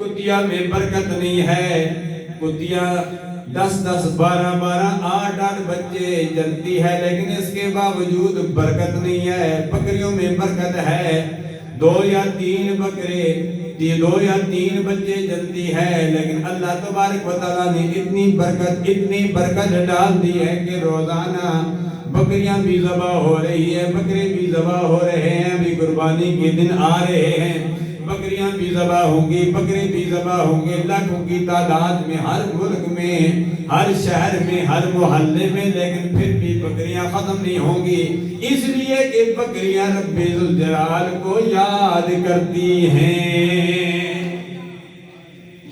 کتیا میں برکت نہیں ہے. کتیا 10-10 12-12 8-8 بچے جنتی ہے لیکن اس کے باوجود برکت نہیں ہے. بکریوں میں برکت ہے. 2 یا 3 بکرے 2 یا 3 بچے جنتی ہے لیکن اللہ تبارک و تعالیٰ نے اتنی برکت ڈال دی ہے کہ روزانہ بکریاں بھی ذبح ہو رہی ہے, بکرے بھی ذبح ہو رہے ہیں. ابھی قربانی کے دن آ رہے ہیں, بکریاں بھی ذبح ہوں گی, بکرے بھی ذبح ہوں گے لاکھوں کی تعداد میں, ہر ملک میں, ہر شہر میں, ہر محلے میں. لیکن پھر بھی بکریاں ختم نہیں ہوں گی, اس لیے کہ بکریاں رب ذوالجلال کو یاد کرتی ہیں.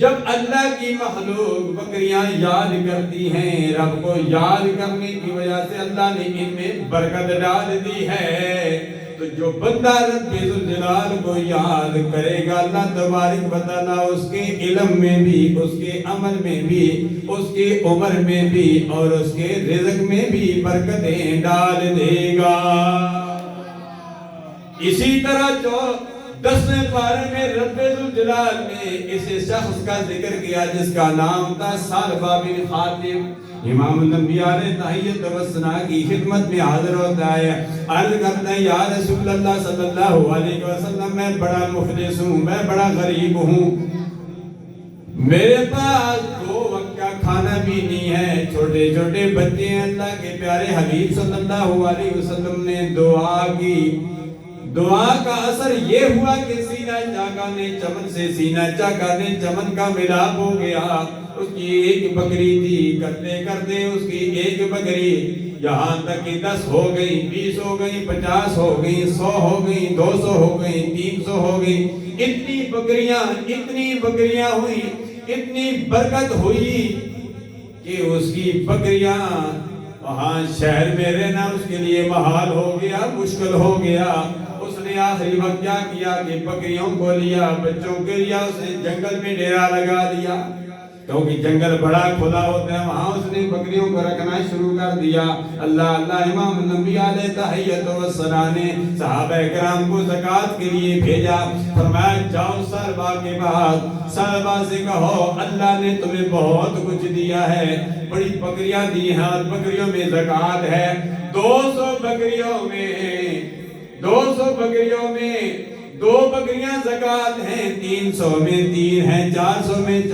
جب اللہ کی مخلوق بکریاں یاد کرتی ہیں, رب کو یاد کرنے کی وجہ سے اللہ نے ان میں برکت ڈال دی ہے. تو جو بندہ رب ذوالجلال کو یاد کرے گا, اللہ تبارک و تعالیٰ اس کے علم میں بھی, اس کے عمل میں بھی, اس کے عمر میں بھی اور اس کے رزق میں بھی برکتیں ڈال دے گا. اسی طرح 10ویں پارے میں رب ذوالجلال نے اس شخص کا ذکر کیا جس کا نام تھا ثعلبہ بن خاطب. امام الانبیاء نے تحیت و ثنا کی خدمت میں حاضر ہوتا ہے, عرض کرتا ہے یا رسول اللہ صلی اللہ علیہ وسلم, میں بڑا مفلس ہوں, میں بڑا غریب ہوں, میرے پاس 2 وقت کا کھانا بھی نہیں ہے, چھوٹے چھوٹے بچے ہیں. اللہ کے پیارے حبیب صلی اللہ علیہ وسلم نے دعا کی. دعا کا اثر یہ ہوا کہ سینہ چاکا نے چمن سے سینہ چاکا نے چمن کا ملاپ ہو گیا. اس کی ایک بکری تھی, کرتے کرتے اس کی ایک بکری یہاں تک کہ 10 ہو گئی, 20 ہو گئی, 50 ہو گئی, 100 ہو گئی, 200 ہو گئی, 300 ہو گئی. اتنی بکریاں ہوئی, اتنی برکت ہوئی کہ اس کی بکریاں وہاں شہر میں رہنا اس کے لیے محال ہو گیا, مشکل ہو گیا. اس نے آخری وقت کیا کیا کہ بکریوں کو لیا, بچوں کے لیا, اس نے جنگل میں ڈیرا لگا دیا کیونکہ جنگل بڑا کھلا ہوتا ہے. وہاں اس نے بکریوں کو رکھنا شروع کر دیا. اللہ امام الانبیاء علیہ تحیت و ثنا نے صحابہ کرام کو زکوٰۃ کے لیے بھیجا. فرمایا جاؤ ثعلبہ کے بعد ثعلبہ سے کہو اللہ نے تمہیں بہت کچھ دیا ہے, بڑی بکریاں دی ہیں اور بکریوں میں زکوٰۃ ہے. 200 بکریوں میں 2 بکریاں زکوٰۃ ہیں, 300 میں 3 ہیں, 400 میں